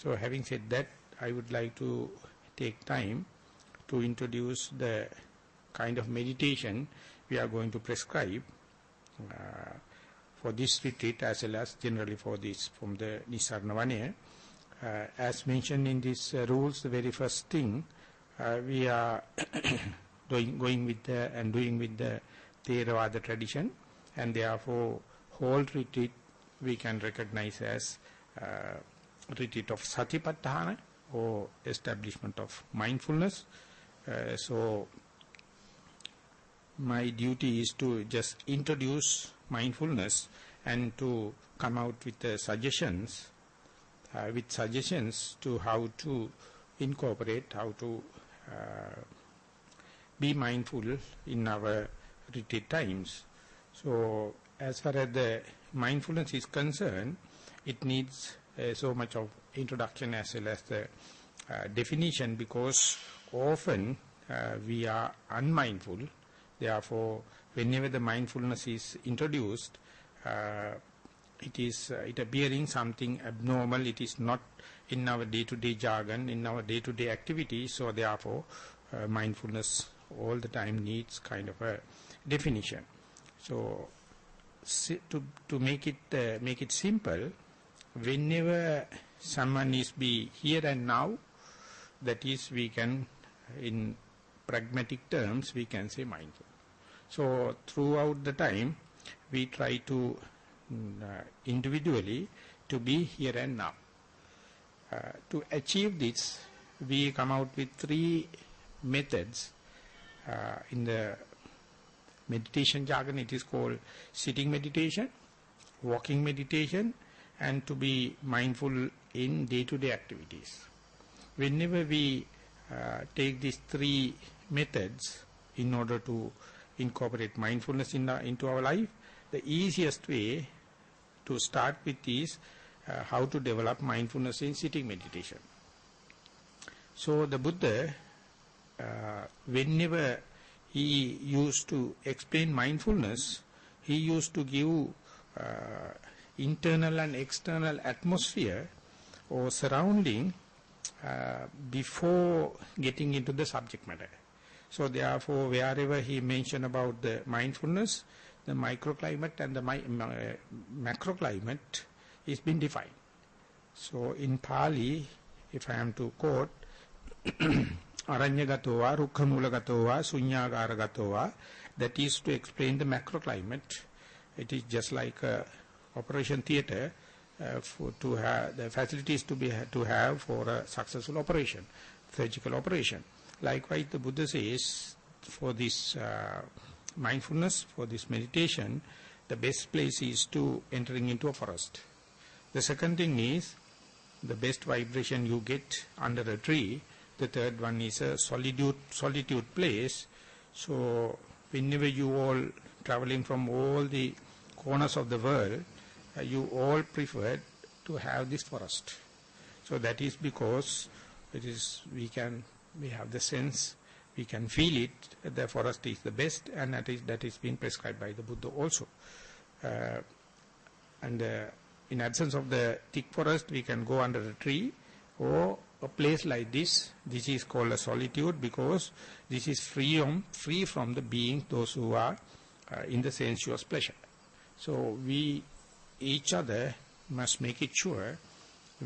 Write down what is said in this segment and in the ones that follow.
So having said that, I would like to take time to introduce the kind of meditation we are going to prescribe for this retreat, as well as generally for this from the Nissarana Vanaya. As mentioned in these rules, the very first thing we are doing with the Theravada tradition, and therefore whole retreat we can recognize as retreat of Satipatthana, or establishment of mindfulness. So my duty is to just introduce mindfulness and to come out with suggestions to how to incorporate, how to be mindful in our retreat times. So as far as the mindfulness is concerned, it needs so much of introduction as well as the definition, because often we are unmindful. Therefore, whenever the mindfulness is introduced, it appearing something abnormal. It is not in our day-to-day jargon, in our day-to-day activities. So therefore, mindfulness all the time needs kind of a definition. So to make it simple, whenever someone is be here and now, that is, we can, in pragmatic terms, we can say mindful. So throughout the time, we try to individually to be here and now. To achieve this, we come out with 3 methods. In the meditation jargon, it is called sitting meditation, walking meditation, and to be mindful in day-to-day activities. Whenever we take these 3 methods in order to incorporate mindfulness into our life, the easiest way to start with is how to develop mindfulness in sitting meditation. So the Buddha, whenever he used to explain mindfulness, he used to give internal and external atmosphere or surrounding before getting into the subject matter. So therefore, wherever he mentioned about the mindfulness, the microclimate and the macroclimate is been defined. So in Pali, if I am to quote, Aranyagatowa, Rukkhamulagatowa, Sunyagaratova, that is to explain the macroclimate. It is just like a operation theatre to have the facilities to have for a successful operation, surgical operation. Likewise, the Buddha says for this mindfulness, for this meditation, the best place is to entering into a forest. The second thing is the best vibration you get under a tree. The third one is a solitude place. So whenever you all traveling from all the corners of the world, you all prefer to have this forest. So that is because it is we have the sense, we can feel it. The forest is the best, and that is being prescribed by the Buddha also. In absence of the thick forest, we can go under a tree or a place like this. This is called a solitude, because this is free from the beings, those who are in the sensuous pleasure. So we each other must make it sure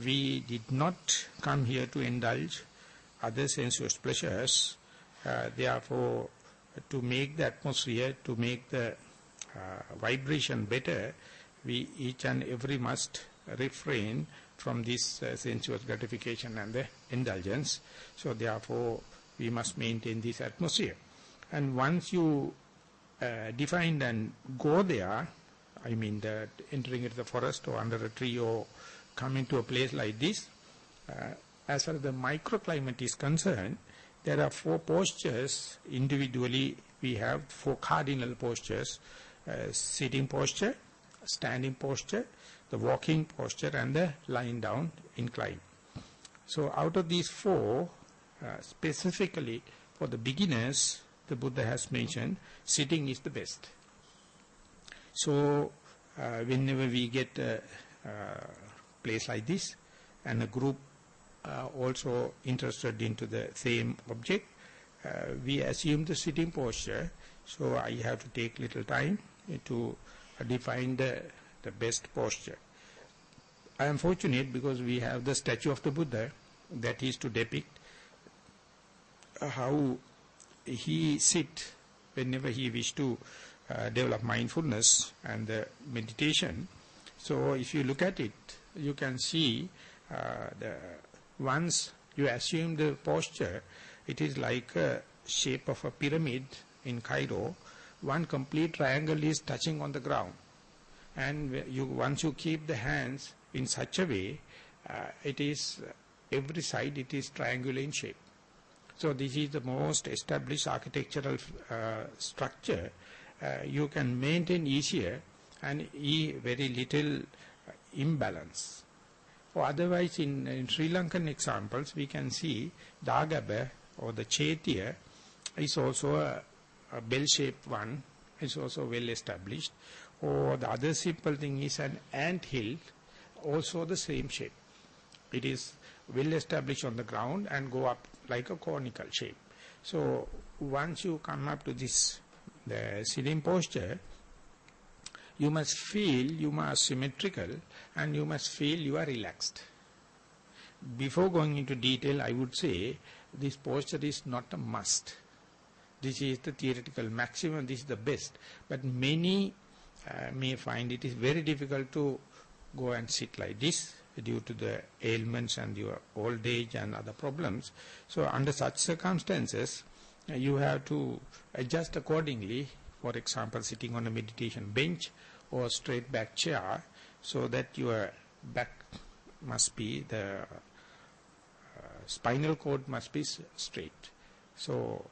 we did not come here to indulge other sensuous pleasures. Therefore, to make the atmosphere, to make the vibration better, we each and every must refrain from this sensuous gratification and the indulgence. So therefore, we must maintain this atmosphere. And once you define and go there, I mean that entering into the forest or under a tree or coming to a place like this, as far as the microclimate is concerned, there are 4 postures. Individually, we have 4 cardinal postures: sitting posture, standing posture, the walking posture, and the lying down incline. So out of these 4, specifically for the beginners, the Buddha has mentioned sitting is the best. So whenever we get a place like this and a group also interested into the same object. We assume the sitting posture, so I have to take little time to define the best posture. I am fortunate because we have the statue of the Buddha that is to depict how he sit whenever he wish to develop mindfulness and meditation. So if you look at it, you can see once you assume the posture, it is like a shape of a pyramid in Cairo. One complete triangle is touching on the ground. And once you keep the hands in such a way, it is every side it is triangular in shape. So this is the most established architectural structure. You can maintain easier and very little imbalance. Or otherwise, in Sri Lankan examples, we can see the Agaba or the Chaitya is also a bell-shaped one, is also well established. Or the other simple thing is an ant hill, also the same shape. It is well established on the ground and go up like a conical shape. So once you come up to this, the sitting posture, you must feel you are symmetrical and you must feel you are relaxed. Before going into detail, I would say this posture is not a must. This is the theoretical maximum, this is the best. But many may find it is very difficult to go and sit like this due to the ailments and your old age and other problems. So under such circumstances, you have to adjust accordingly. For example, sitting on a meditation bench or straight back chair, so that your back must be, the spinal cord must be straight. So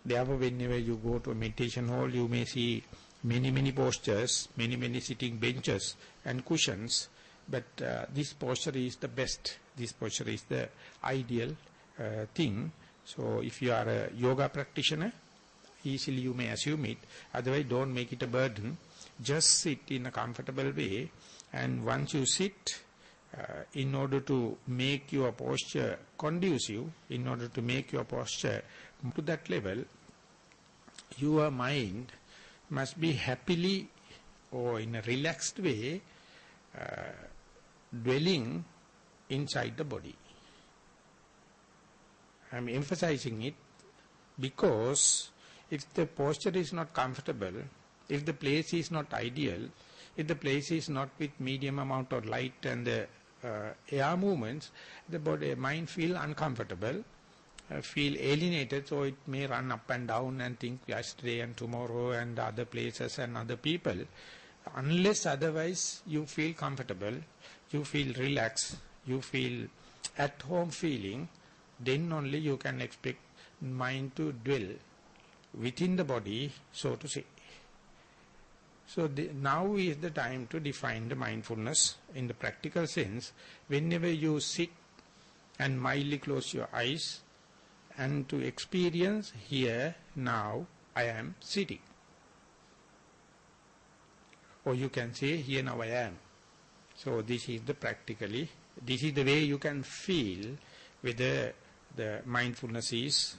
therefore, whenever you go to a meditation hall, you may see many postures, many sitting benches and cushions, but this posture is the best. This posture is the ideal thing. So if you are a yoga practitioner, easily you may assume it. Otherwise, don't make it a burden. Just sit in a comfortable way, and once you sit, in order to make your posture conducive, in order to make your posture to that level, your mind must be happily or in a relaxed way dwelling inside the body. I am emphasizing it because if the posture is not comfortable, if the place is not ideal, if the place is not with medium amount of light and the air movements, the body, mind feel uncomfortable, feel alienated, so it may run up and down and think yesterday and tomorrow and other places and other people. Unless otherwise you feel comfortable, you feel relaxed, you feel at home feeling, then only you can expect mind to dwell within the body, so to say. So now is the time to define the mindfulness in the practical sense. Whenever you sit and mildly close your eyes and to experience here, now I am sitting. Or you can say here now I am. So this is the practically, this is the way you can feel whether the mindfulness is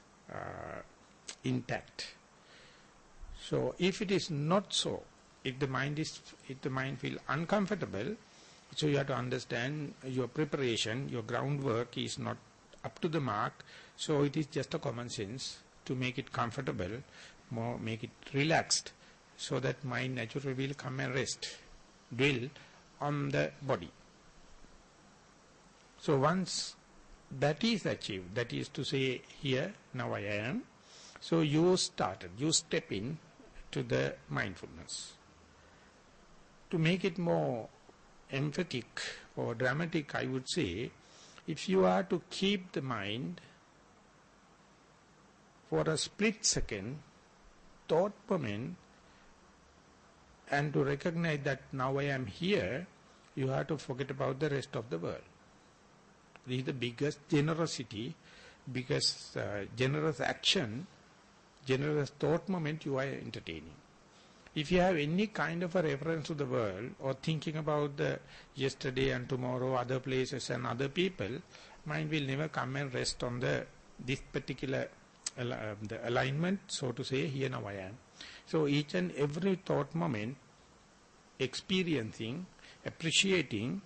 intact. So if it is not so, if the mind feel uncomfortable, so you have to understand your preparation, your groundwork is not up to the mark. So it is just a common sense to make it comfortable, more make it relaxed, so that mind naturally will come and rest, dwell on the body. So once that is achieved, that is to say here, now I am, so you step in to the mindfulness. To make it more emphatic or dramatic, I would say, if you are to keep the mind for a split second, thought moment, and to recognize that now I am here, you have to forget about the rest of the world. This is the biggest generosity, biggest generous action, generous thought moment you are entertaining. If you have any kind of a reference to the world or thinking about the yesterday and tomorrow, other places and other people, mind will never come and rest on this particular the alignment, so to say, here now I am. So each and every thought moment, experiencing, appreciating,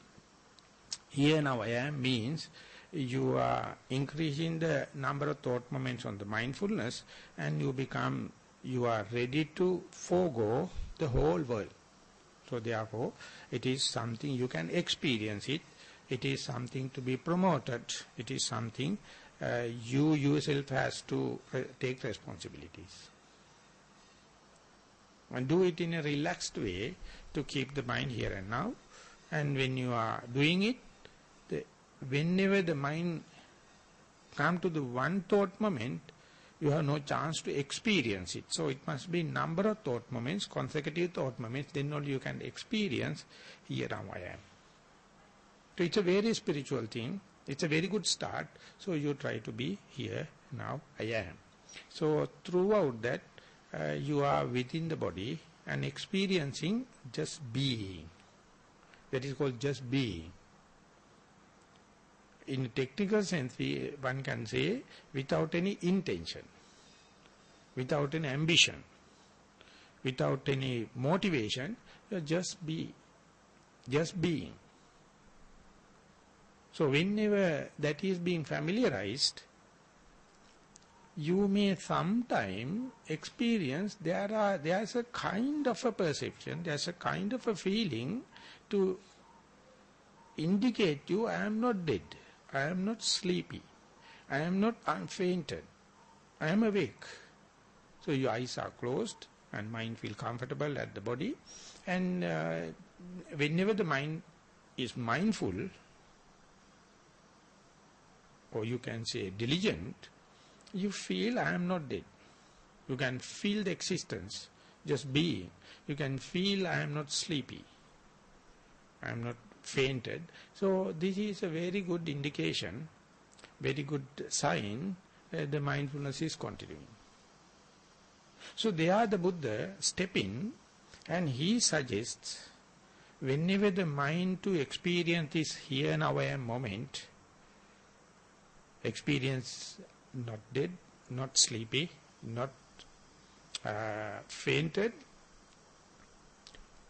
here now I am means you are increasing the number of thought moments on the mindfulness, and you are ready to forego the whole world. So therefore, it is something you can experience it. It is something to be promoted. It is something you yourself has to take responsibilities. And do it in a relaxed way to keep the mind here and now. And when you are doing it, whenever the mind come to the one thought moment, you have no chance to experience it. So it must be number of thought moments, consecutive thought moments, then only you can experience, here now I am. So it's a very spiritual thing. It's a very good start. So you try to be here now I am. So throughout that, you are within the body and experiencing just being. That is called just being. In a technical sense, one can say without any intention, without any ambition, without any motivation, you just be, just being. So whenever that is being familiarized, you may sometime experience there's a kind of a perception, there's a kind of a feeling to indicate you, I am not dead, I am not sleepy, I am not fainted, I am awake. So your eyes are closed and mind feel comfortable at the body, and whenever the mind is mindful, or you can say diligent, you feel I am not dead. You can feel the existence, just being. You can feel I am not sleepy, I am not fainted. So this is a very good indication, very good sign that the mindfulness is continuing. So there the Buddha step in and he suggests, whenever the mind to experience this here now I am moment, experience not dead, not sleepy, not fainted,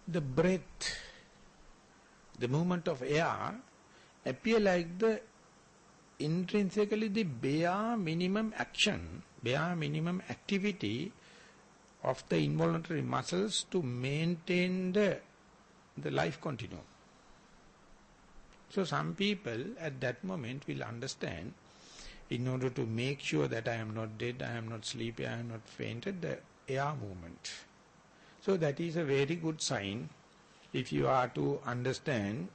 the breath, the movement of air appear like the intrinsically the bare minimum action, bare minimum activity of the involuntary muscles to maintain the life continuum. So some people at that moment will understand, in order to make sure that I am not dead, I am not sleepy, I am not fainted, the air movement. So that is a very good sign if you are to understand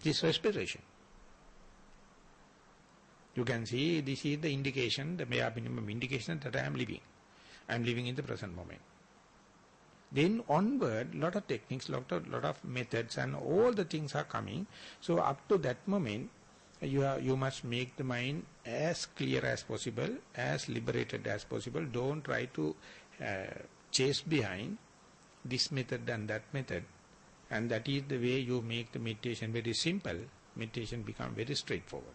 this respiration. You can see this is the indication, the bare minimum indication that I am living. I am living in the present moment. Then onward, lot of techniques, lot of methods and all the things are coming. So up to that moment, you must make the mind as clear as possible, as liberated as possible. Don't try to chase behind this method and that method. And that is the way you make the meditation very simple. Meditation becomes very straightforward.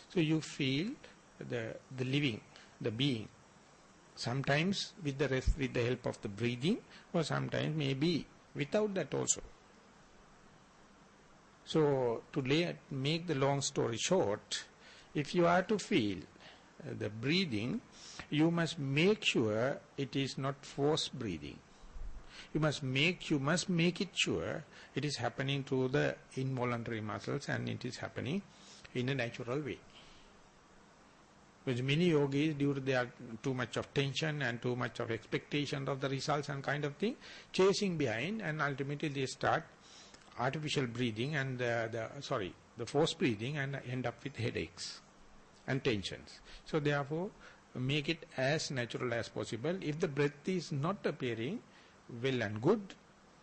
So you feel the living, the being. Sometimes with the rest, with the help of the breathing, or sometimes maybe without that also. So to make the long story short, if you are to feel the breathing, you must make sure it is not forced breathing. You must make it sure it is happening through the involuntary muscles and it is happening in a natural way. Because many yogis, due to their too much of tension and too much of expectation of the results and kind of thing, chasing behind, and ultimately they start artificial breathing and the forced breathing and end up with headaches and tensions. So therefore, make it as natural as possible. If the breath is not appearing, well and good,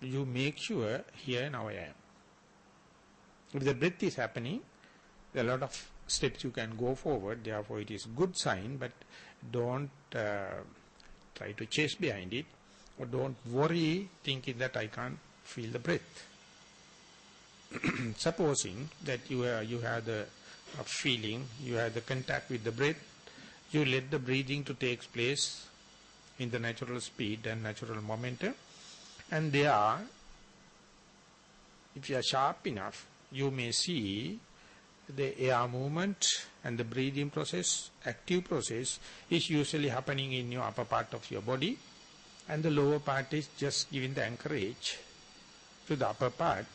you make sure here now I am. If the breath is happening, there are a lot of steps you can go forward, therefore it is good sign, but don't try to chase behind it. Or don't worry thinking that I can't feel the breath. Supposing that you have the feeling, you have the contact with the breath, you let the breathing to take place in the natural speed and natural momentum, and there, if you are sharp enough, you may see the air movement and the breathing process, active process, is usually happening in your upper part of your body, and the lower part is just giving the anchorage to the upper part.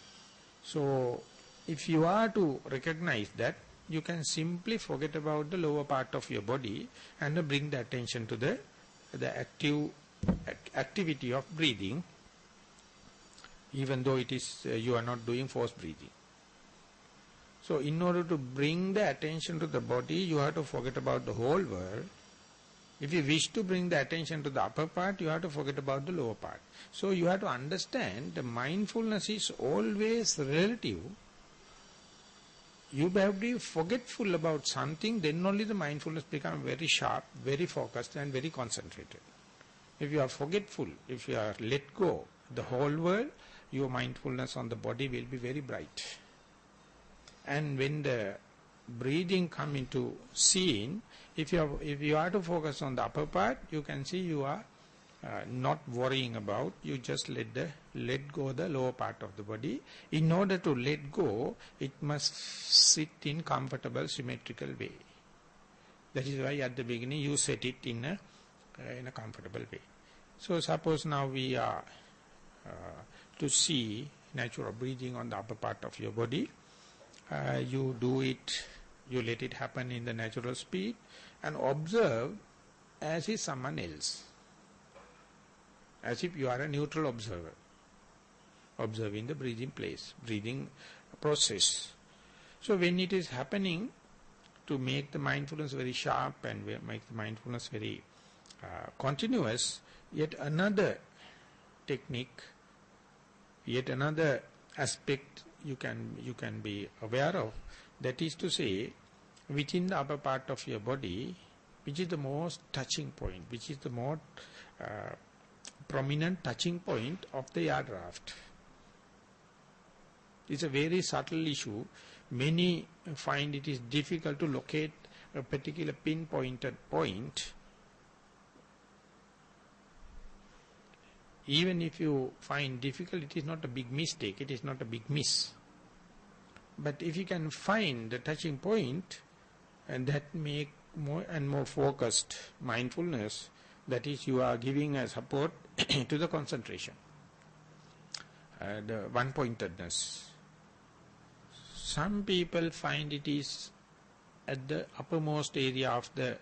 So, if you are to recognize that, you can simply forget about the lower part of your body and bring the attention to the activity of breathing, even though it is you are not doing forced breathing. So, in order to bring the attention to the body, you have to forget about the whole world. If you wish to bring the attention to the upper part, you have to forget about the lower part. So, you have to understand the mindfulness is always relative. You have to be forgetful about something, then only the mindfulness becomes very sharp, very focused and very concentrated. If you are forgetful, if you are let go the whole world, your mindfulness on the body will be very bright. And when the breathing come into scene, if you are to focus on the upper part, you can see you are not worrying about, you just let go the lower part of the body. In order to let go, it must sit in comfortable, symmetrical way. That is why at the beginning you set it in a comfortable way. So suppose now we are to see natural breathing on the upper part of your body. You do it, you let it happen in the natural speed and observe as if someone else. As if you are a neutral observer, observing the breathing place, breathing process. So when it is happening, to make the mindfulness very sharp and make the mindfulness very continuous, yet another technique, yet another aspect you can be aware of, that is to say, within the upper part of your body, which is the most touching point, which is the more prominent touching point of the air draft. It's a very subtle issue. Many find it is difficult to locate a particular pinpointed point. Even if you find difficult, it is not a big mistake, it is not a big miss. But if you can find the touching point, and that make more and more focused mindfulness, that is, you are giving a support to the concentration, the one-pointedness. Some people find it is at the uppermost area of the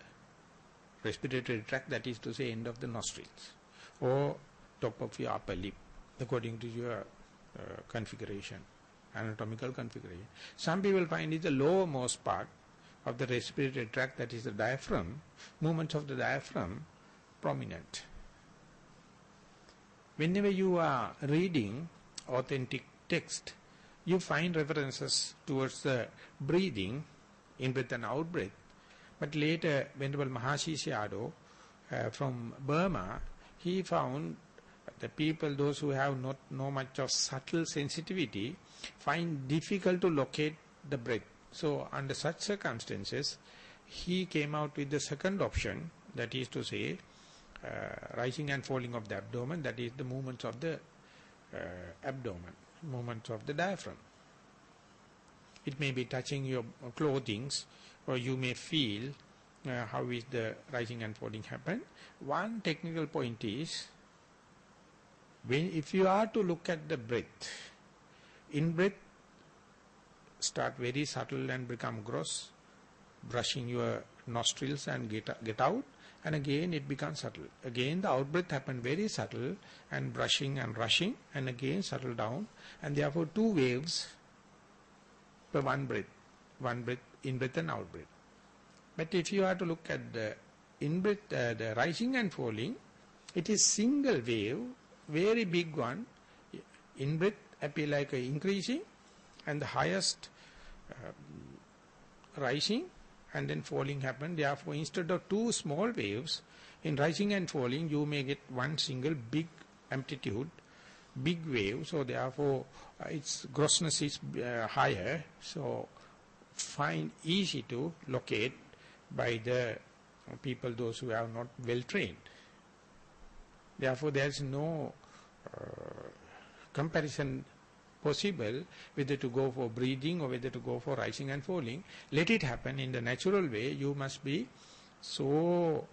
respiratory tract, that is to say, end of the nostrils, or top of your upper lip, according to your configuration, anatomical configuration. Some people find it the lowermost part of the respiratory tract, that is the diaphragm, movements of the diaphragm prominent. Whenever you are reading authentic text, you find references towards the breathing, in-breath and out-breath. But later, Venerable Maha from Burma, he found the people, those who have not know much of subtle sensitivity, find difficult to locate the breath. So under such circumstances, he came out with the second option, that is to say, rising and falling of the abdomen, that is the movements of the abdomen, movements of the diaphragm. It may be touching your clothings, or you may feel how is the rising and falling happen. One technical point is, if you are to look at the breath, in-breath start very subtle and become gross, brushing your nostrils and get out, and again it becomes subtle. Again the out-breath happen very subtle and brushing and rushing, and again settle down, and therefore two waves per one breath, in-breath and out-breath. But if you are to look at the in-breath, the rising and falling, it is single wave, very big one. In-breath appear like increasing, and the highest rising and then falling happen. Therefore, instead of two small waves, in rising and falling, you may get one single big amplitude, big wave, so therefore its grossness is higher, so find easy to locate by the people, those who are not well trained. Therefore there is no comparison possible whether to go for breathing or whether to go for rising and falling. Let it happen in the natural way. You must be so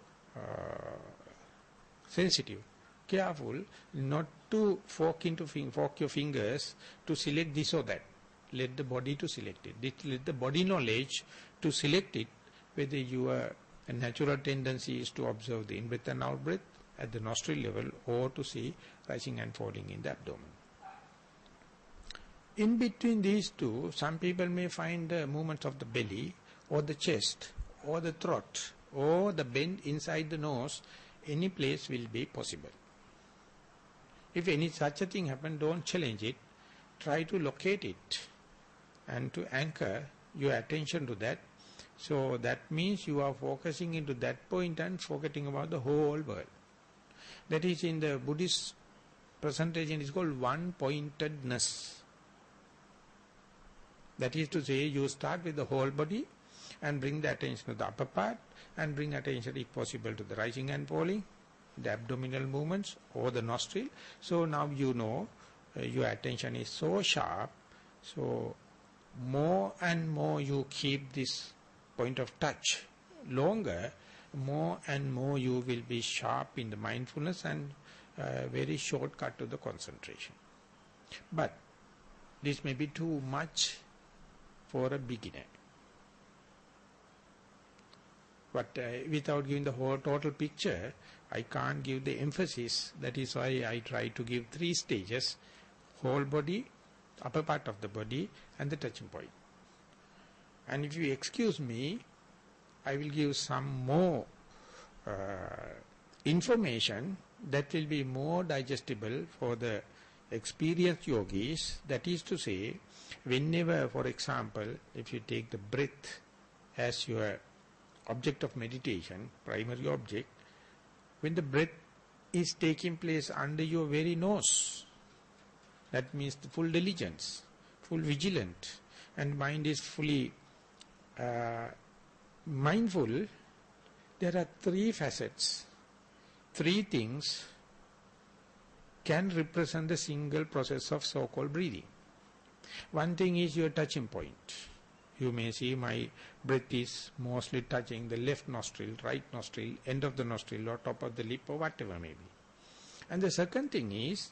sensitive, careful not to fork your fingers to select this or that. Let the body to select it. Let the body knowledge to select it, whether your natural tendency is to observe the in-breath and out-breath at the nostril level or to see rising and falling in the abdomen. In between these two, some people may find the movement of the belly or the chest or the throat or the bend inside the nose. Any place will be possible. If any such a thing happen, don't challenge it. Try to locate it and to anchor your attention to that. So that means you are focusing into that point and forgetting about the whole world. That is, in the Buddhist presentation, is called one-pointedness. That is to say, you start with the whole body and bring the attention to the upper part and bring attention, if possible, to the rising and falling, the abdominal movements or the nostril. So now you know your attention is so sharp. So more and more you keep this point of touch longer, more and more you will be sharp in the mindfulness and very shortcut to the concentration. But this may be too much for a beginner. But without giving the whole total picture, I can't give the emphasis. That is why I try to give 3 stages: whole body, upper part of the body, and the touching point. And if you excuse me, I will give some more information that will be more digestible for the experienced yogis. That is to say, whenever, for example, if you take the breath as your object of meditation, primary object, when the breath is taking place under your very nose, that means the full diligence, full vigilant, and mind is fully mindful. There are 3 facets, 3 things can represent the single process of so-called breathing. One thing is your touching point. You may see my breath is mostly touching the left nostril, right nostril, end of the nostril or top of the lip or whatever may be. And the second thing is,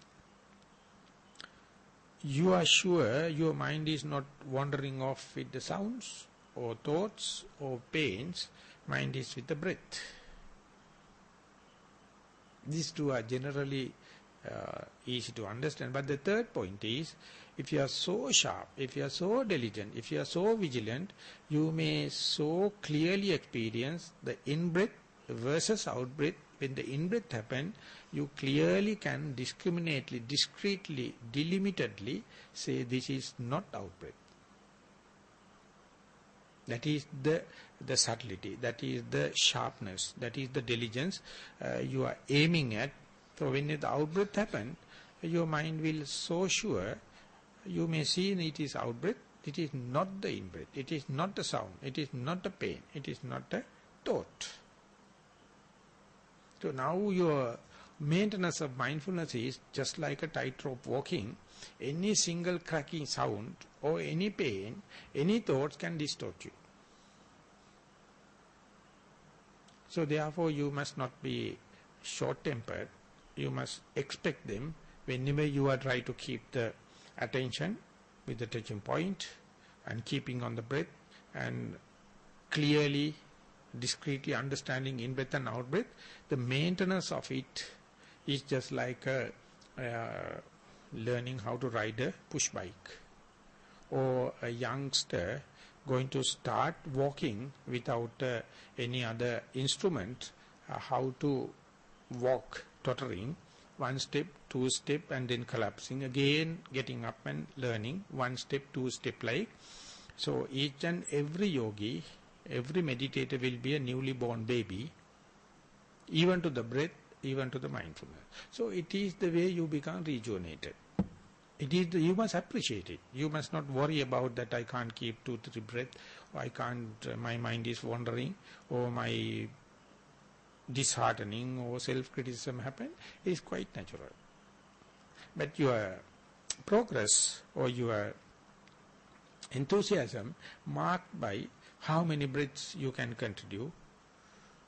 you are sure your mind is not wandering off with the sounds or thoughts or pains. Mind is with the breath. These two are generally easy to understand. But the third point is, if you are so sharp, if you are so diligent, if you are so vigilant, you may so clearly experience the in-breath versus out-breath. When the in-breath happens, you clearly can discriminately, discreetly, delimitedly say this is not out-breath. That is the subtlety, that is the sharpness, that is the diligence you are aiming at. So when the out-breath happens, your mind will so sure, you may see it is out-breath, it is not the in-breath, it is not the sound, it is not the pain, it is not the thought. So now your maintenance of mindfulness is just like a tightrope walking. Any single cracking sound or any pain, any thoughts can distort you. So therefore you must not be short-tempered. You must expect them whenever you are trying to keep the attention with the touching point and keeping on the breath and clearly, discreetly understanding in-breath and out-breath. The maintenance of it is just like learning how to ride a push bike, or a youngster going to start walking without any other instrument, how to walk tottering, 1 step, 2 step, and then collapsing again, getting up and learning 1 step, 2 step like. So each and every yogi, every meditator will be a newly born baby. Even to the breath, even to the mindfulness. So it is the way you become rejuvenated. It is you must appreciate it. You must not worry about that I can't keep 2-3 breaths, or I can't, my mind is wandering, or my disheartening or self-criticism happen. It is quite natural. But your progress or your enthusiasm marked by how many breaths you can continue,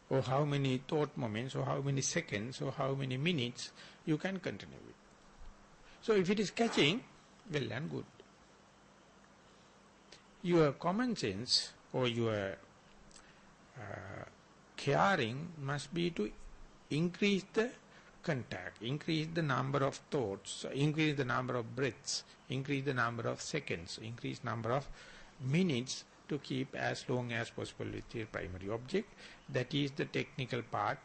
or how many thought moments, or how many seconds, or how many minutes you can continue with. So if it is catching, well and good. Your common sense or your caring must be to increase the contact, increase the number of thoughts, increase the number of breaths, increase the number of seconds, increase number of minutes to keep as long as possible with your primary object. That is the technical part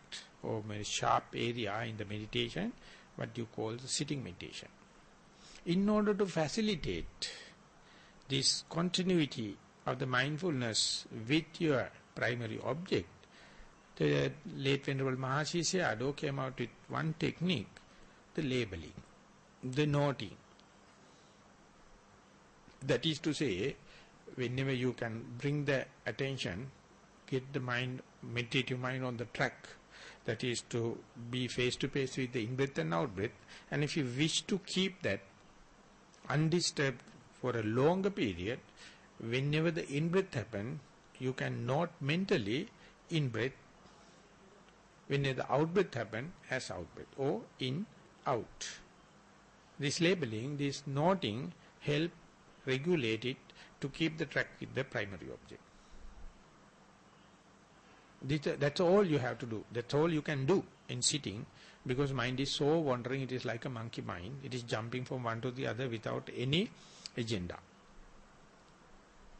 or very sharp area in the meditation, what you call the sitting meditation. In order to facilitate this continuity of the mindfulness with your primary object, the late Venerable Maha came out with one technique, the labeling, the noting. That is to say, whenever you can bring the attention, get the mind, meditative mind on the track, that is to be face to face with the in-breath and out-breath, and if you wish to keep that undisturbed for a longer period, whenever the in-breath happens, you can note mentally in-breath, whenever the out-breath happens as out-breath or in-out. This labeling, this noting help regulate it to keep the track with the primary object. That's all you have to do. That's all you can do in sitting, because mind is so wandering, it is like a monkey mind. It is jumping from one to the other without any agenda.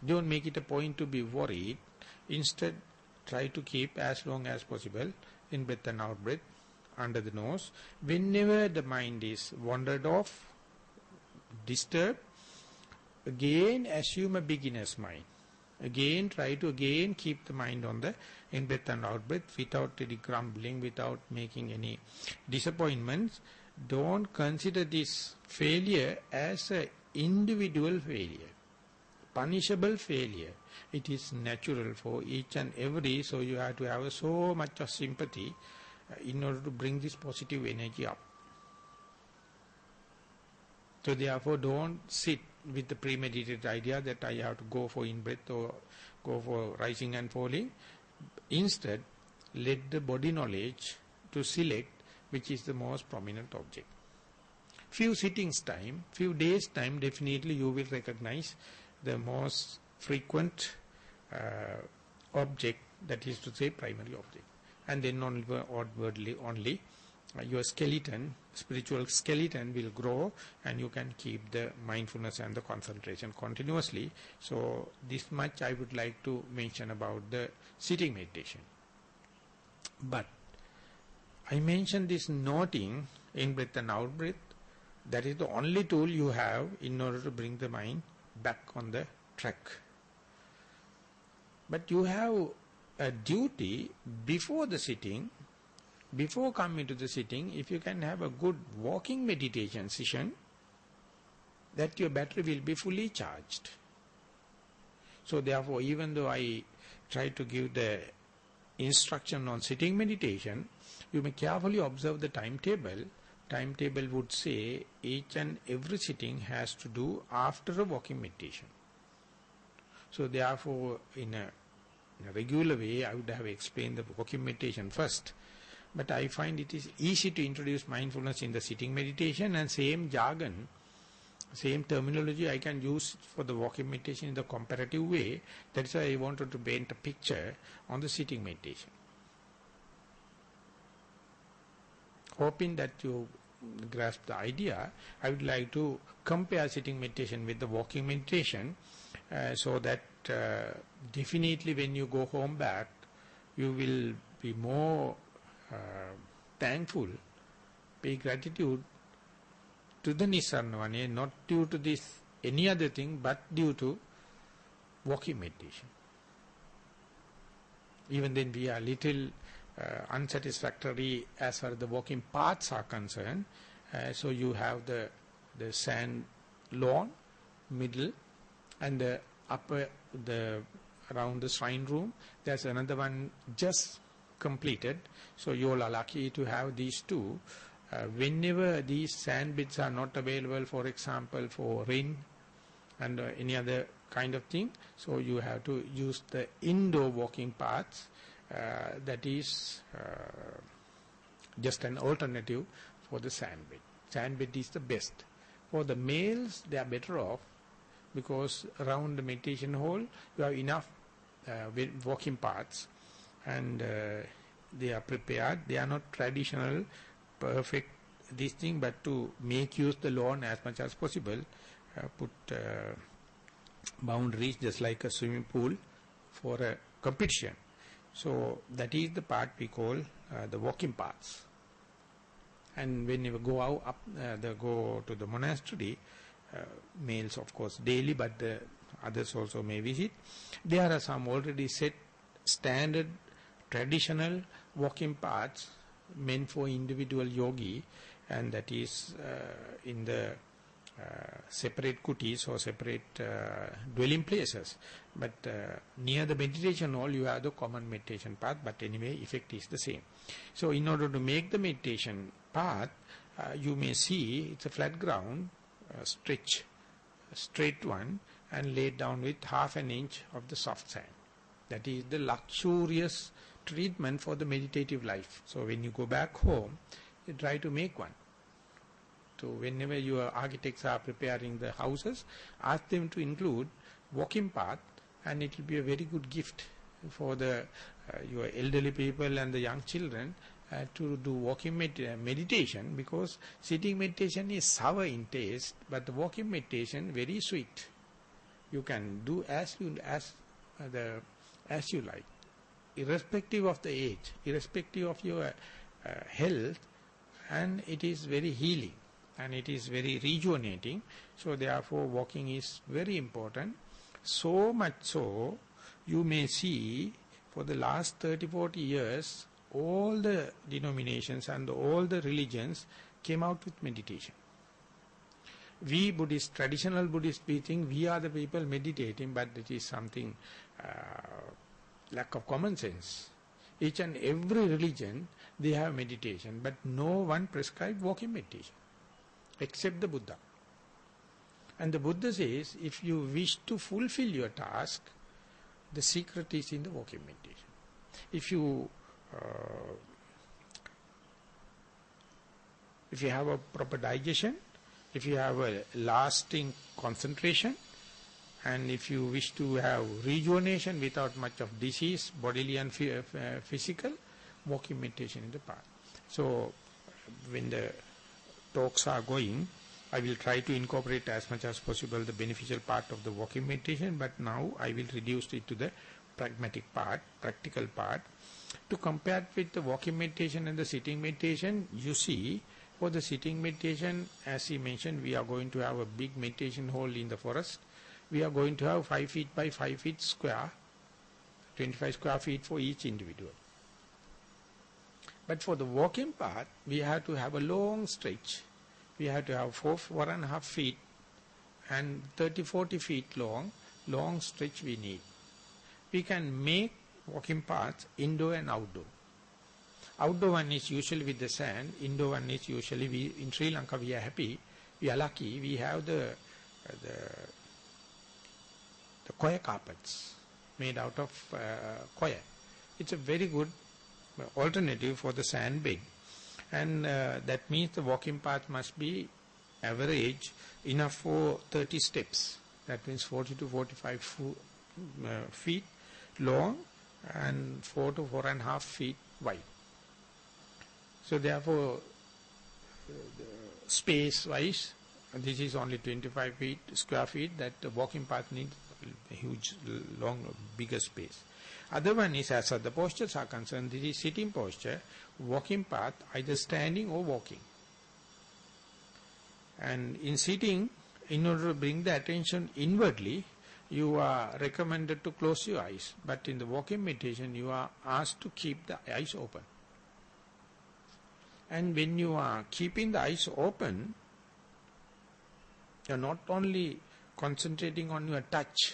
Don't make it a point to be worried. Instead, try to keep as long as possible in breath and out breath under the nose. Whenever the mind is wandered off, disturbed, again assume a beginner's mind. Again try to keep the mind on the in breath and out breath without any grumbling, without making any disappointments. Don't consider this failure as an individual failure, punishable failure. It is natural for each and every, so you have to have so much of sympathy in order to bring this positive energy up. So therefore don't sit with the premeditated idea that I have to go for in-breath or go for rising and falling. Instead, let the body knowledge to select which is the most prominent object. Few sittings time, few days time, definitely you will recognize the most frequent object, that is to say primary object. And then outwardly only your skeleton, spiritual skeleton will grow, and you can keep the mindfulness and the concentration continuously. So this much I would like to mention about the sitting meditation. But I mentioned this noting in breath and out breath. That is the only tool you have in order to bring the mind back on the track. But you have a duty before the sitting. Before coming to the sitting, if you can have a good walking meditation session, that your battery will be fully charged. So therefore, even though I try to give the instruction on sitting meditation, you may carefully observe the timetable. Timetable would say each and every sitting has to do after a walking meditation. So therefore, in a regular way, I would have explained the walking meditation first. But I find it is easy to introduce mindfulness in the sitting meditation, and same jargon, same terminology I can use for the walking meditation in the comparative way. That's why I wanted to paint a picture on the sitting meditation. Hoping that you grasp the idea, I would like to compare sitting meditation with the walking meditation, so that definitely when you go home back, you will be more thankful, pay gratitude to the Nissarana, not due to this any other thing, but due to walking meditation. Even then we are little unsatisfactory as far as the walking paths are concerned. So you have the sand lawn, middle, and the upper, around the shrine room. There's another one just completed. So you all are lucky to have these two. Whenever these sand bits are not available, for example, for rain and any other kind of thing, so you have to use the indoor walking paths. That is just an alternative for the sand bed. Sand bed is the best. For the males, they are better off because around the meditation hall, you have enough walking paths, and they are prepared. They are not traditional, perfect this thing, but to make use the lawn as much as possible, put boundaries just like a swimming pool for a competition. So that is the part we call the walking paths. And when you go out up, go to the monastery, males of course daily, but the others also may visit. There are some already set standard traditional walking paths meant for individual yogi, and that is in the separate kutis or separate dwelling places. But near the meditation hall you have the common meditation path, but anyway effect is the same. So in order to make the meditation path, you may see it's a flat ground, straight one, and laid down with half an inch of the soft sand. That is the luxurious treatment for the meditative life. So when you go back home, you try to make one. So whenever your architects are preparing the houses, ask them to include walking path, and it will be a very good gift for the your elderly people and the young children to do walking meditation, because sitting meditation is sour in taste, but the walking meditation very sweet. You can do as you like, irrespective of the age, irrespective of your health, and it is very healing and it is very rejuvenating. So therefore walking is very important. So much so, you may see for the last 30-40 years, all the denominations and all the religions came out with meditation. We Buddhists, traditional Buddhists, we think we are the people meditating, but it is something lack of common sense. Each and every religion, they have meditation, but no one prescribed walking meditation, except the Buddha. And the Buddha says, if you wish to fulfill your task, the secret is in the walking meditation. If you have a proper digestion, if you have a lasting concentration, and if you wish to have rejuvenation without much of disease, bodily and physical, walking meditation is the path. So when the talks are going, I will try to incorporate as much as possible the beneficial part of the walking meditation, but now I will reduce it to the pragmatic part, practical part. To compare it with the walking meditation and the sitting meditation, you see, for the sitting meditation, as he mentioned, we are going to have a big meditation hall in the forest. We are going to have 5 feet by 5 feet square, 25 square feet for each individual. But for the walking path, we have to have a long stretch. We have to have 4.5 feet and 30-40 feet long stretch we need. We can make walking paths indoor and outdoor. Outdoor one is usually with the sand. Indoor one is usually, in Sri Lanka we are happy, we are lucky, we have the coir carpets made out of coir. It's a very good alternative for the sand bed. And that means the walking path must be average enough for 30 steps. That means 40 to 45 feet long and 4 to 4.5 feet wide. So therefore, space-wise, this is only 25 square feet, that the walking path needs a huge, long, bigger space. Other one is, as the postures are concerned, this is sitting posture, walking path, either standing or walking. And in sitting, in order to bring the attention inwardly, you are recommended to close your eyes. But in the walking meditation, you are asked to keep the eyes open. And when you are keeping the eyes open, you are not only concentrating on your touch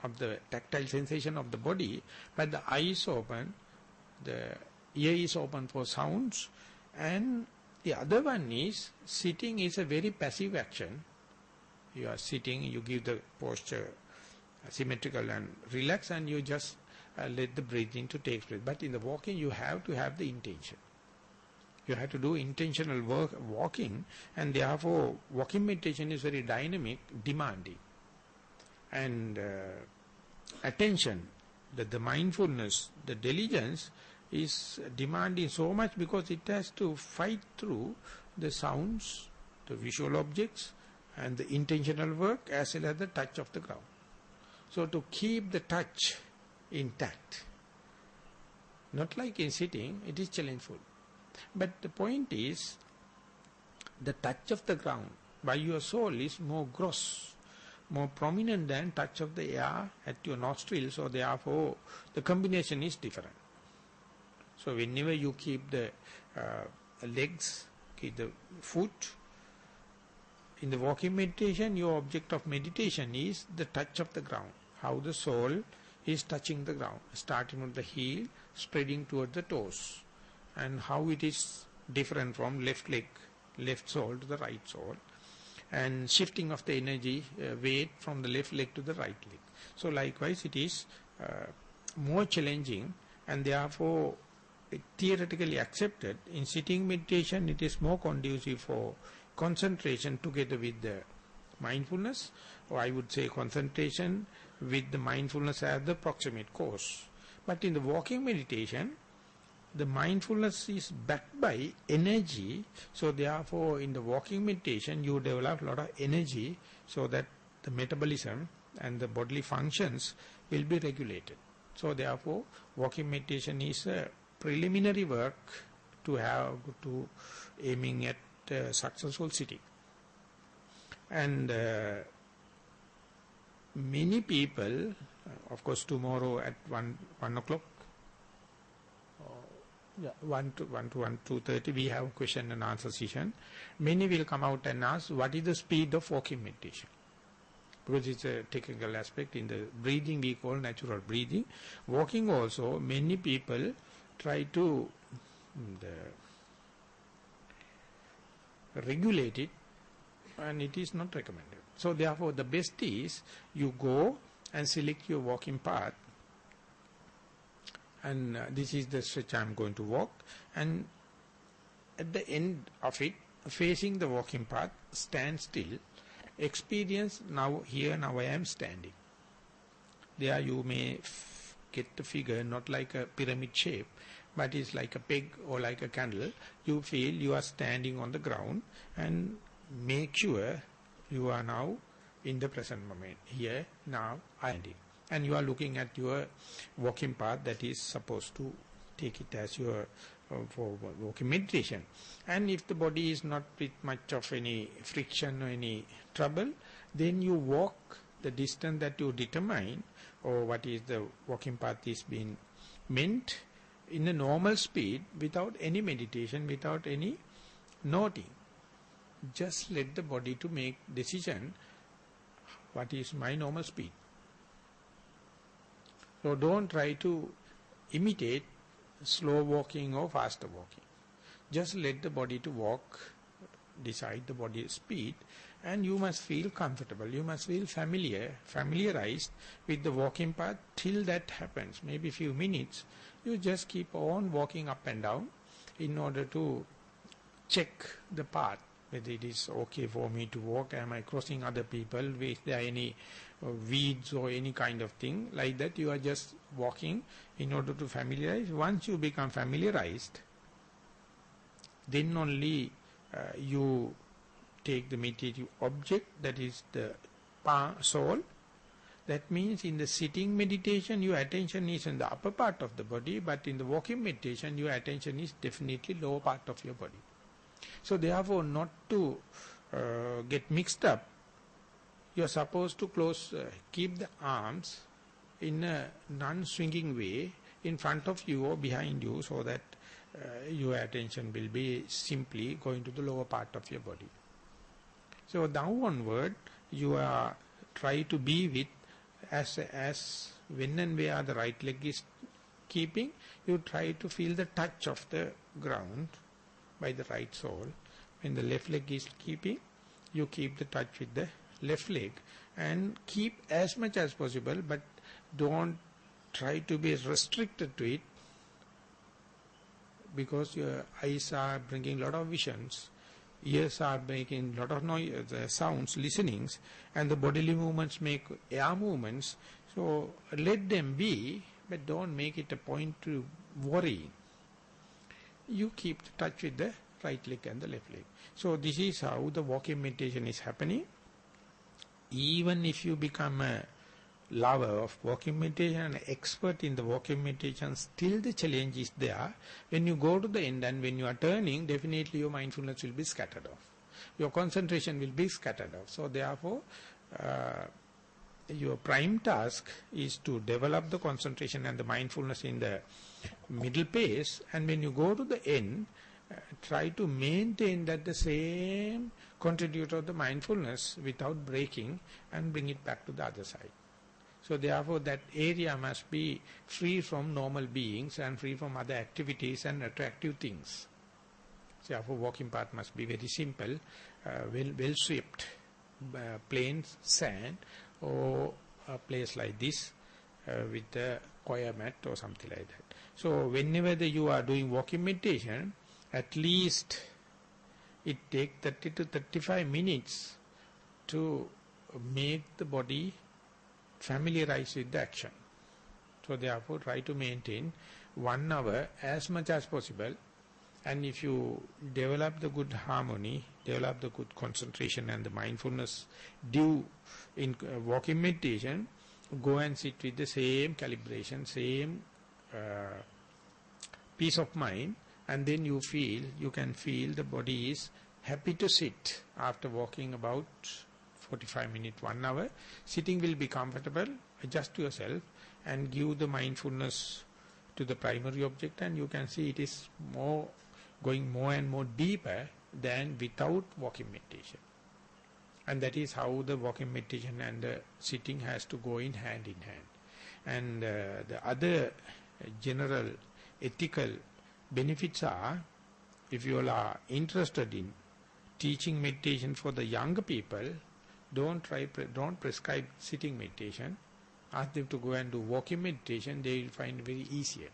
of the tactile sensation of the body, but the eye is open, the ear is open for sounds, and the other one is sitting is a very passive action. You are sitting, you give the posture symmetrical and relax, and you just let the breathing to take place. But in the walking, you have to have the intention. You have to do intentional work, walking, and therefore walking meditation is very dynamic, demanding. And attention, the mindfulness, the diligence is demanding so much because it has to fight through the sounds, the visual objects, and the intentional work as well as the touch of the ground. So to keep the touch intact, not like in sitting, it is challengeful. But the point is, the touch of the ground by your soul is more gross, more prominent than touch of the air at your nostrils, so therefore the combination is different. So whenever you keep the legs, keep the foot, in the walking meditation, your object of meditation is the touch of the ground, how the soul is touching the ground, starting from the heel, spreading toward the toes, and how it is different from left leg, left sole to the right sole, and shifting of the energy, weight from the left leg to the right leg. So likewise it is more challenging, and therefore theoretically accepted. In sitting meditation it is more conducive for concentration together with the mindfulness, or I would say concentration with the mindfulness as the proximate cause. But in the walking meditation, the mindfulness is backed by energy, so therefore in the walking meditation you develop a lot of energy so that the metabolism and the bodily functions will be regulated. So therefore walking meditation is a preliminary work to aiming at successful sitting. And many people, of course tomorrow at 1 o'clock, 1 to 2:30 we have question and answer session. Many will come out and ask what is the speed of walking meditation, because it's a technical aspect. In the breathing we call natural breathing. Walking also, many people try to regulate it, and it is not recommended. So therefore the best is you go and select your walking path, and this is the stretch I am going to walk, and at the end of it, facing the walking path, stand still, experience now I am standing. There you may get the figure not like a pyramid shape, but it's like a peg or like a candle. You feel you are standing on the ground, and make sure you are now in the present moment. Here, now, I am standing. And you are looking at your walking path that is supposed to take it as your for walking meditation. And if the body is not with much of any friction or any trouble, then you walk the distance that you determine, or what is the walking path is being meant, in a normal speed, without any meditation, without any noting. Just let the body to make decision, what is my normal speed. So don't try to imitate slow walking or faster walking. Just let the body to walk, decide the body's speed, and you must feel comfortable. You must feel familiarized with the walking path till that happens. Maybe few minutes, you just keep on walking up and down in order to check the path, whether it is okay for me to walk, am I crossing other people, is there any weeds or any kind of thing like that. You are just walking in order to familiarize. Once you become familiarized, then only you take the meditative object, that is the soul. That means in the sitting meditation your attention is in the upper part of the body, but in the walking meditation your attention is definitely lower part of your body. So therefore, not to get mixed up, you are supposed to keep the arms in a non-swinging way in front of you or behind you, so that your attention will be simply going to the lower part of your body. So now onward, you are try to be with as when and where the right leg is keeping, you try to feel the touch of the ground by the right sole. When the left leg is keeping, you keep the touch with the left leg and keep as much as possible, but don't try to be restricted to it, because your eyes are bringing a lot of visions, ears are making a lot of noise, sounds, listenings, and the bodily movements make air movements. So let them be, but don't make it a point to worry. You keep the touch with the right leg and the left leg. So this is how the walking meditation is happening. Even if you become a lover of walking meditation, an expert in the walking meditation, still the challenge is there. When you go to the end and when you are turning, definitely your mindfulness will be scattered off. Your concentration will be scattered off. So therefore, your prime task is to develop the concentration and the mindfulness in the middle pace, and when you go to the end, try to maintain that the same contributor of the mindfulness without breaking, and bring it back to the other side. So therefore that area must be free from normal beings and free from other activities and attractive things. So therefore walking path must be very simple, well swept, plain sand, or a place like this with a choir mat or something like that. So whenever you are doing walking meditation, at least it takes 30 to 35 minutes to make the body familiarize with the action. So therefore try to maintain 1 hour as much as possible, and if you develop the good harmony, develop the good concentration and the mindfulness due in walking meditation, go and sit with the same calibration, same peace of mind, and then you can feel the body is happy to sit after walking about 45 minutes, 1 hour. Sitting will be comfortable. Adjust yourself and give the mindfulness to the primary object, and you can see it is going more and more deeper than without walking meditation. And that is how the walking meditation and the sitting has to go in hand. And the other general ethical benefits are, if you all are interested in teaching meditation for the younger people, don't prescribe sitting meditation. Ask them to go and do walking meditation. They will find it very easier.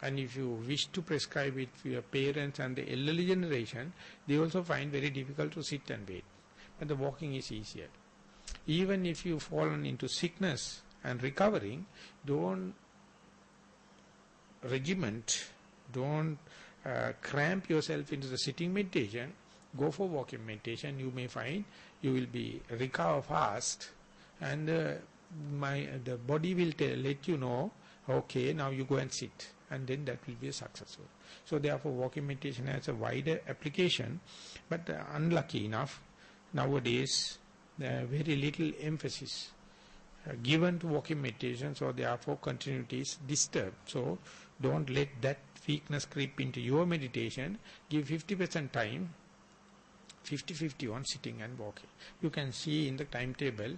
And if you wish to prescribe it for your parents and the elderly generation, they also find very difficult to sit and wait. But the walking is easier. Even if you've fallen into sickness and recovering, don't regiment, don't cramp yourself into the sitting meditation. Go for walking meditation. You may find you will be recover fast, and the body will let you know, okay, now you go and sit, and then that will be successful. So therefore walking meditation has a wider application, but unlucky enough, nowadays very little emphasis given to walking meditation, so therefore continuity is disturbed. So don't let that weakness creep into your meditation. Give 50% time, 50-50 on sitting and walking. You can see in the timetable,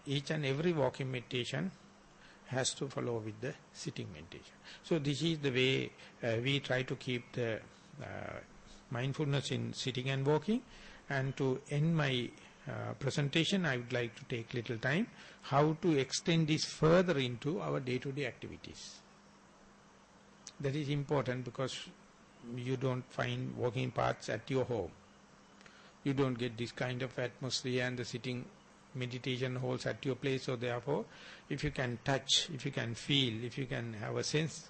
each and every walking meditation has to follow with the sitting meditation. So this is the way we try to keep the mindfulness in sitting and walking. And to end my presentation, I would like to take little time how to extend this further into our day-to-day activities. That is important, because you don't find walking paths at your home. You don't get this kind of atmosphere and the sitting meditation halls at your place. So therefore, if you can touch, if you can feel, if you can have a sense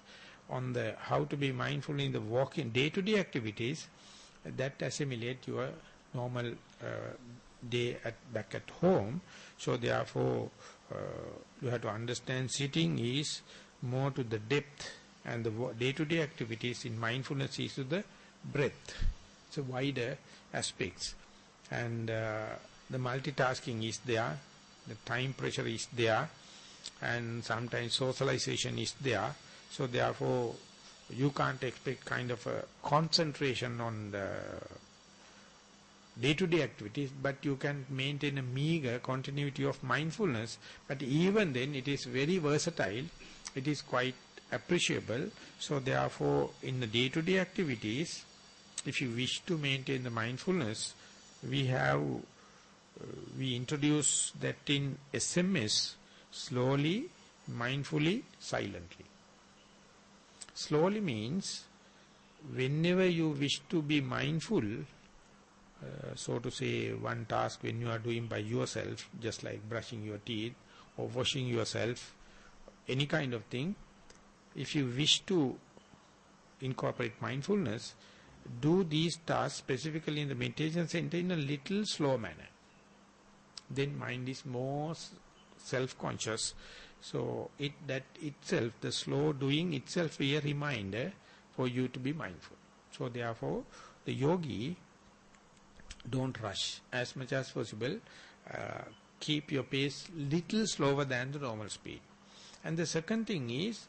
on the how to be mindful in the walking day-to-day activities, that assimilate your normal day back at home. So therefore, you have to understand sitting is more to the depth, and the day-to-day activities in mindfulness is to the breadth. It's a wider aspects. And the multitasking is there, the time pressure is there, and sometimes socialization is there. So therefore, you can't expect kind of a concentration on the day-to-day activities, but you can maintain a meager continuity of mindfulness. But even then, it is very versatile. It is quite appreciable. So therefore, in the day-to-day activities, if you wish to maintain the mindfulness, we introduce that in SMS, slowly, mindfully, silently. Slowly means whenever you wish to be mindful, so to say, one task when you are doing by yourself, just like brushing your teeth or washing yourself, any kind of thing, if you wish to incorporate mindfulness, do these tasks specifically in the meditation center in a little slow manner. Then mind is more self-conscious. So that itself, the slow doing itself, be a reminder for you to be mindful. So therefore, the yogi, don't rush. As much as possible, keep your pace little slower than the normal speed. And the second thing is,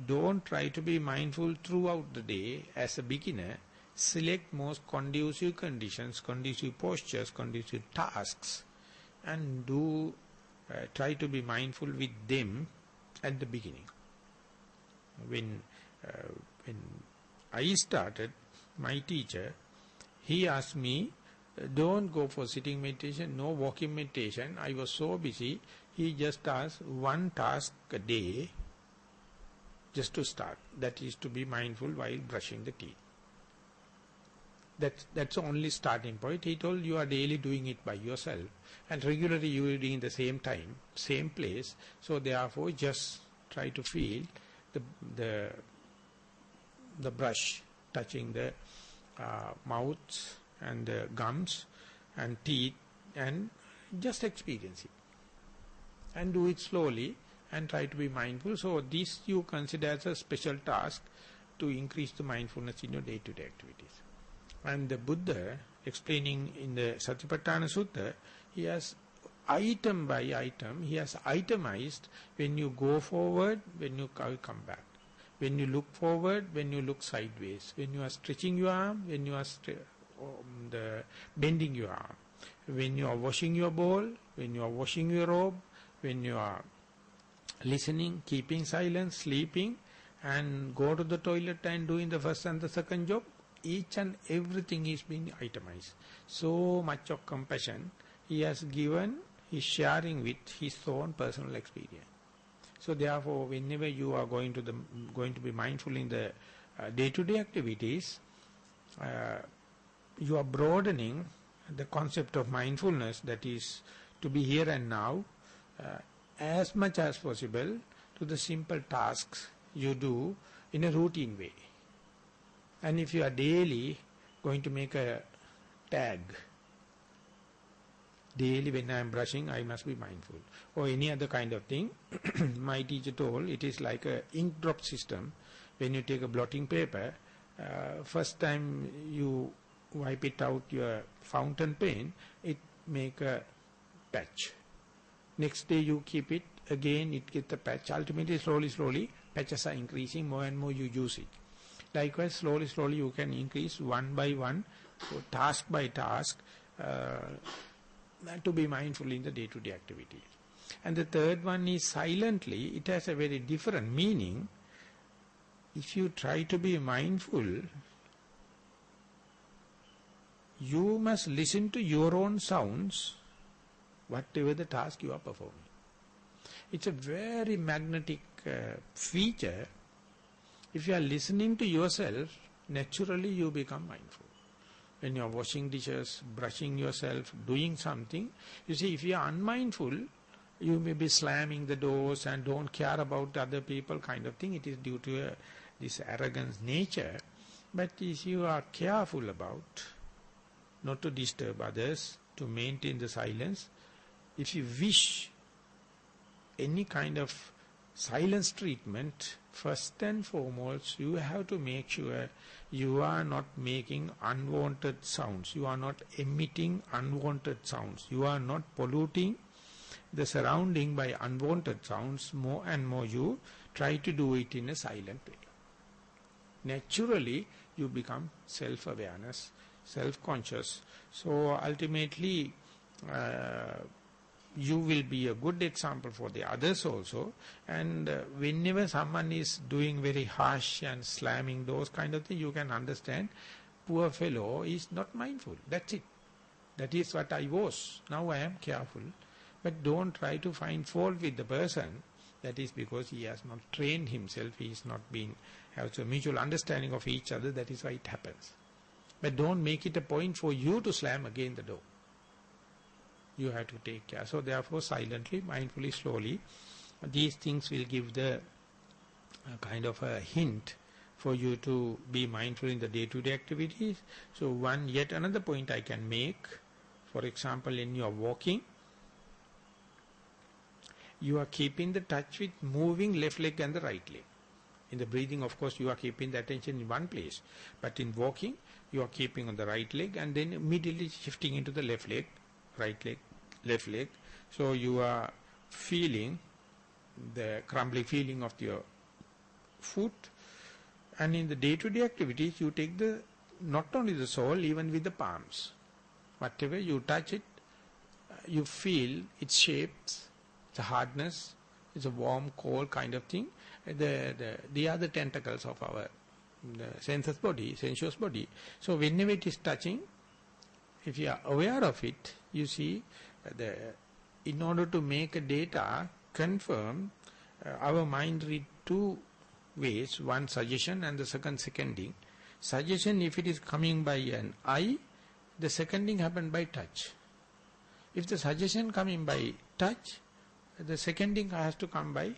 don't try to be mindful throughout the day. As a beginner, select most conducive conditions, conducive postures, conducive tasks, and try to be mindful with them at the beginning. When I started, my teacher, he asked me, don't go for sitting meditation, no walking meditation. I was so busy. He just asked one task a day just to start. That is to be mindful while brushing the teeth. That's the only starting point. He told you are daily doing it by yourself, and regularly you are doing the same time, same place. So therefore, just try to feel the brush touching the mouth and the gums and teeth, and just experience it. And do it slowly and try to be mindful. So this you consider as a special task to increase the mindfulness in your day-to-day activities. And the Buddha, explaining in the Satipatthana Sutta, he has item by item, he has itemized when you go forward, when you come back. When you look forward, when you look sideways. When you are stretching your arm, when you are bending your arm. When you are washing your bowl, when you are washing your robe, when you are listening, keeping silence, sleeping, and go to the toilet and doing the first and the second job, each and everything is being itemized. So much of compassion he has given, he is sharing with his own personal experience. So therefore, whenever you are going to be mindful in the day-to-day activities, you are broadening the concept of mindfulness, that is to be here and now, as much as possible to the simple tasks you do in a routine way. And if you are daily going to make a tag, daily when I am brushing, I must be mindful, or any other kind of thing, my teacher told it is like a ink drop system. When you take a blotting paper, first time you wipe it out your fountain pen, it make a patch. Next day you keep it, again it gets a patch. Ultimately, slowly, patches are increasing, more and more you use it. Likewise, slowly you can increase one by one, so task by task, to be mindful in the day-to-day activities. And the third one is silently. It has a very different meaning. If you try to be mindful, you must listen to your own sounds, whatever the task you are performing. It's a very magnetic feature. If you are listening to yourself, naturally you become mindful. When you are washing dishes, brushing yourself, doing something, you see, if you are unmindful, you may be slamming the doors and don't care about other people kind of thing. It is due to this arrogance nature. But if you are careful about not to disturb others, to maintain the silence, if you wish any kind of silence treatment First and foremost, you have to make sure you are not making unwanted sounds. You are not emitting unwanted sounds. You are not polluting the surrounding by unwanted sounds. More and more you try to do it in a silent way. Naturally, you become self-awareness, self-conscious. So ultimately, you will be a good example for the others also. And whenever someone is doing very harsh and slamming those kind of things, you can understand, poor fellow is not mindful. That's it. That is what I was. Now I am careful. But don't try to find fault with the person. That is because he has not trained himself. He is not has a mutual understanding of each other. That is why it happens. But don't make it a point for you to slam again the door. You have to take care. So therefore, silently, mindfully, slowly, these things will give the kind of a hint for you to be mindful in the day-to-day activities. So yet another point I can make, for example, in your walking, you are keeping the touch with moving left leg and the right leg. In the breathing, of course, you are keeping the attention in one place. But in walking, you are keeping on the right leg and then immediately shifting into the left leg, right leg, left leg. So you are feeling the crumbly feeling of your foot. And in the day-to-day activities, you take not only the sole, even with the palms. Whatever you touch it, you feel its shapes, the hardness, it's a warm, cold kind of thing. They are the tentacles of our sensuous body. So whenever it is touching, if you are aware of it, you see, in order to make a data confirm, our mind read two ways, one suggestion and the second seconding. Suggestion, if it is coming by an eye, the seconding happen by touch. If the suggestion coming by touch, the seconding has to come by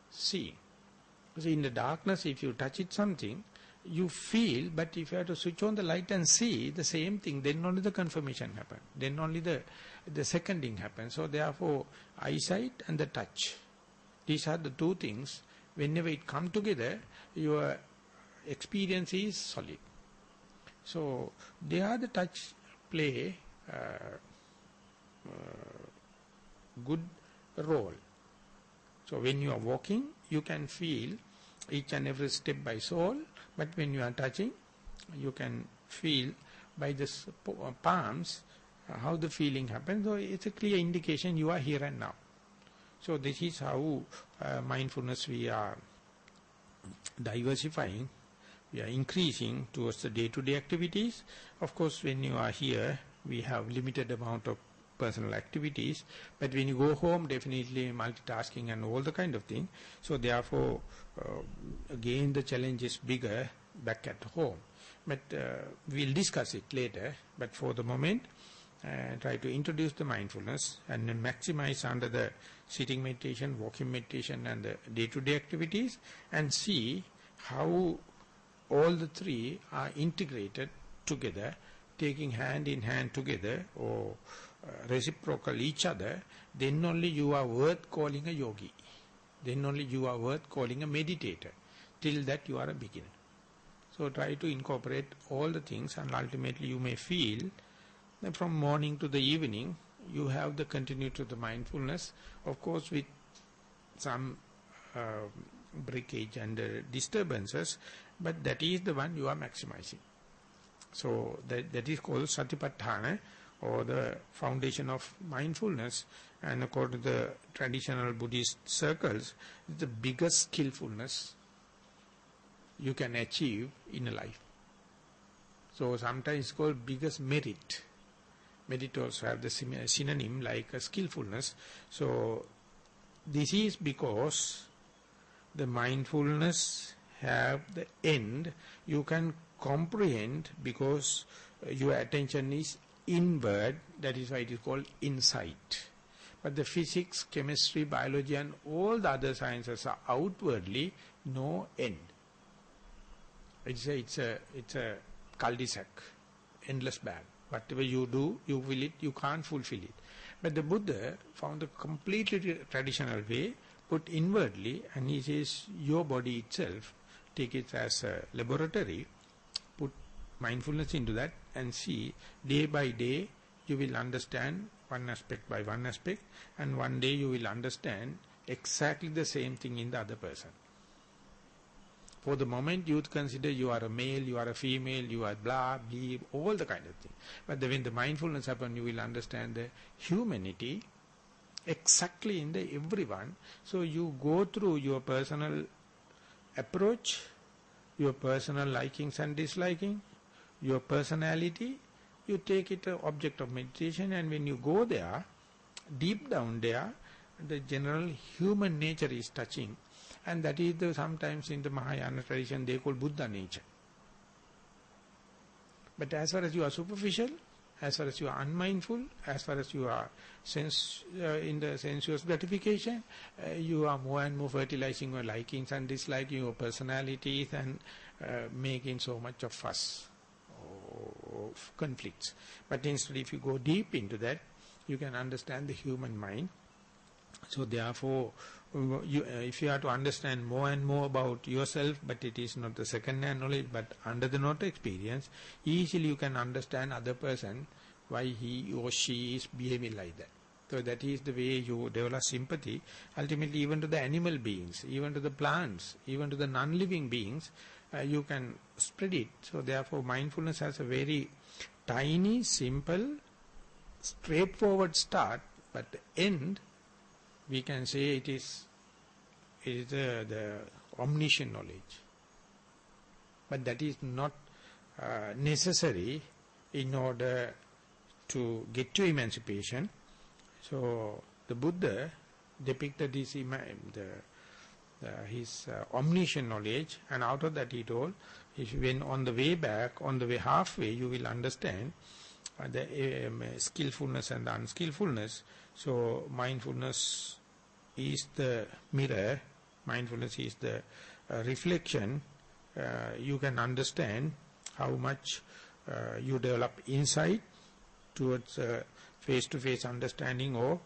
seeing. So in the darkness, if you touch it something, you feel, but if you have to switch on the light and see the same thing, then only the confirmation happens. Then only the seconding happens. So therefore, eyesight and the touch. These are the two things. Whenever it come together, your experience is solid. So they are the touch play good role. So when you are walking, you can feel each and every step by soul, but when you are touching, you can feel by the palms how the feeling happens. So it's a clear indication you are here and now. So this is how mindfulness we are diversifying, we are increasing towards the day-to-day activities. Of course, when you are here, we have limited amount of personal activities, but when you go home, definitely multitasking and all the kind of thing. So therefore, again the challenge is bigger back at home. But we'll discuss it later. But for the moment, try to introduce the mindfulness and then maximize under the sitting meditation, walking meditation and the day-to-day activities, and see how all the three are integrated together, taking hand in hand together or reciprocal each other. Then only you are worth calling a yogi. Then only you are worth calling a meditator. Till that you are a beginner. So try to incorporate all the things, and ultimately you may feel that from morning to the evening you have the continuity of the mindfulness, of course with some breakage and disturbances, but that is the one you are maximizing. So that is called Satipatthana, or the foundation of mindfulness, and according to the traditional Buddhist circles, the biggest skillfulness you can achieve in a life. So sometimes it's called biggest merit. Merit also have the synonym like a skillfulness. So this is because the mindfulness have the end you can comprehend, because your attention is inward. That is why it is called insight. But the physics, chemistry, biology and all the other sciences are outwardly no end. It's a cul-de-sac, endless bag. Whatever you do, you will it, you can't fulfill it. But the Buddha found a completely traditional way, put inwardly, and he says your body itself, take it as a laboratory, put mindfulness into that and see day by day you will understand one aspect by one aspect, and one day you will understand exactly the same thing in the other person. For the moment you consider you are a male, you are a female, you are blah, blah, all the kind of thing. But when the mindfulness happens, you will understand the humanity exactly in the everyone. So you go through your personal approach, your personal likings and disliking, your personality, you take it an object of meditation, and when you go there, deep down there, the general human nature is touching, and that is sometimes in the Mahayana tradition they call Buddha nature. But as far as you are superficial, as far as you are unmindful, as far as you are in the sensuous gratification, you are more and more fertilizing your likings and disliking, your personalities, and making so much of fuss or conflicts. But instead, if you go deep into that, you can understand the human mind. So therefore, if you have to understand more and more about yourself, but it is not the second-hand knowledge, but under the note experience, easily you can understand other person, why he or she is behaving like that. So that is the way you develop sympathy, ultimately even to the animal beings, even to the plants, even to the non-living beings, you can spread it. So therefore mindfulness has a very tiny, simple, straightforward start, but the end, we can say it is the omniscient knowledge. But that is not necessary in order to get to emancipation. So the Buddha depicted his omniscient knowledge, and out of that he told, if you went on the way back, on the way halfway, you will understand the skillfulness and the unskillfulness. So mindfulness is the mirror, mindfulness is the reflection. You can understand how much you develop insight towards face-to-face understanding or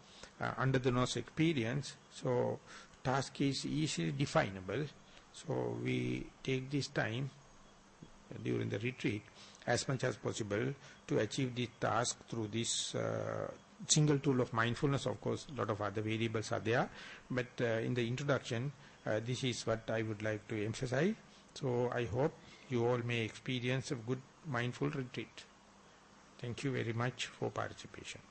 under-the-nose experience. So task is easily definable. So we take this time during the retreat as much as possible to achieve this task through this single tool of mindfulness. Of course, a lot of other variables are there, but in the introduction, this is what I would like to emphasize. So I hope you all may experience a good mindful retreat. Thank you very much for participation.